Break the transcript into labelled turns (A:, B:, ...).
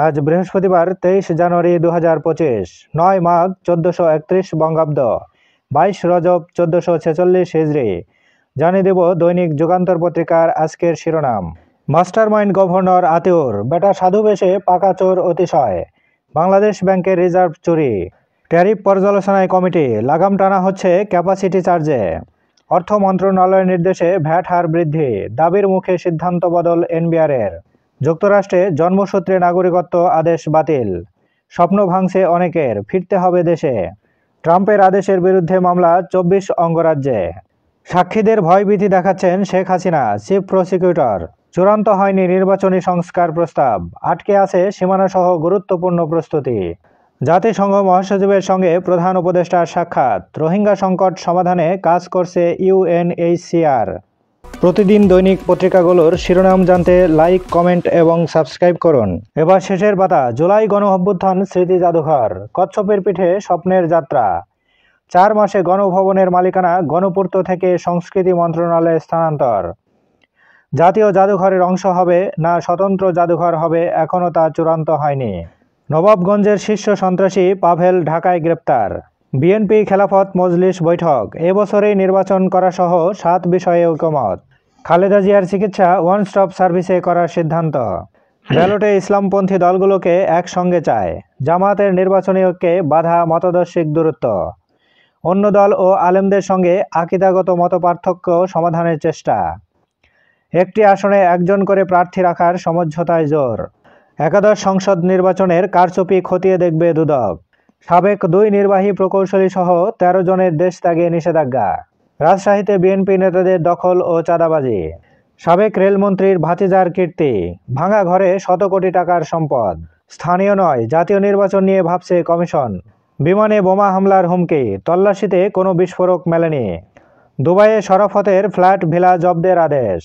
A: আজ বৃহস্পতিবার 23 জানুয়ারি 2025, 9 মাঘ 1431 বঙ্গাব্দ, 22 রজব 1446 হিজরি। জানিয়ে দেব দৈনিক যুগান্তর পত্রিকার আজকের শিরোনাম। মাস্টারমাইন্ড গভর্নর আতিউর, বেটা সাধু বেশে পাকা চোর অতিশয়। বাংলাদেশ ব্যাংকের রিজার্ভ চুরি। ট্যারিফ পর্যালোচনায় কমিটি, লাগাম টানা হচ্ছে ক্যাপাসিটি চার্জে। অর্থ মন্ত্রণালয়ের নির্দেশে ভ্যাট হার বৃদ্ধি, দাবির মুখে সিদ্ধান্ত বদল এনবিআরের। যুক্তরাষ্ট্রে জন্মসূত্রে নাগরিকত্ব আদেশ বাতিল। স্বপ্ন ভাঙছে অনেকের, ফিরতে হবে দেশে। ট্রাম্পের আদেশের বিরুদ্ধে মামলা 24 অঙ্গরাজ্যে। সাক্ষীদের ভয়ভীতি দেখাচ্ছেন শেখ হাসিনা, চিফ প্রসিকিউটর। চূড়ান্ত হয়নি নির্বাচনী সংস্কার প্রস্তাব, আটকে আছে সীমানাসহ গুরুত্বপূর্ণ প্রস্তুতি। জাতিসংঘ মহাসচিবের সঙ্গে প্রধান উপদেষ্টার সাক্ষাৎ, রোহিঙ্গা সংকট সমাধানে কাজ করছে ইউএনএইচসিআর। প্রতিদিন দৈনিক পত্রিকাগুলোর শিরোনাম জানতে লাইক, কমেন্ট এবং সাবস্ক্রাইব করুন। এবার শেষের পাতা। জুলাই গণ অভ্যুত্থান স্মৃতি জাদুঘর, কচ্ছপের পিঠে স্বপ্নের যাত্রা। 4 মাসে গণভবনের মালিকানা গণপূর্ত থেকে সংস্কৃতি মন্ত্রণালয়ে স্থানান্তর। জাতীয় জাদুঘরের অংশ হবে না স্বতন্ত্র জাদুঘর হবে, এখনও তা চূড়ান্ত হয়নি। নবাবগঞ্জের শীর্ষ সন্ত্রাসী পাভেল ঢাকায় গ্রেপ্তার। বিএনপি খেলাফত মজলিস বৈঠক, এবছরেই নির্বাচন করা সহ 7 বিষয়ে ঐকমত। খালেদা জিয়ার চিকিৎসা ওয়ান স্টপ সার্ভিসে করার সিদ্ধান্ত। ব্যালটে ইসলামপন্থী দলগুলোকে একসঙ্গে চায়। জামায়াতের নির্বাচনী ঐক্যে বাধা মতাদর্শিক দূরত্ব। অন্য দল ও আলেমদের সঙ্গে আকীদাগত মতপার্থক্য সমাধানের চেষ্টা। একটি আসনে একজন করে প্রার্থী রাখার সমঝোতায় জোর। একাদশ সংসদ নির্বাচনের কারচুপি খতিয়ে দেখবে দুদক। সাবেক 2 নির্বাহী প্রকৌশলী সহ 13 জনের দেশ ত্যাগে নিষেধাজ্ঞা। রাজশাহীতে বিএনপি নেতাদের দখল ও চাঁদাবাজি। সাবেক রেলমন্ত্রীর ভাতিজার কীর্তি, ভাঙা ঘরে শত কোটি টাকার সম্পদ। স্থানীয় নয়, জাতীয় নির্বাচন নিয়ে ভাবছে কমিশন। বিমানে বোমা হামলার হুমকি, তল্লাশিতে কোনো বিস্ফোরক মেলেনি। দুবাইয়ে শরাফতের ফ্ল্যাট ভিলা জব্দের আদেশ।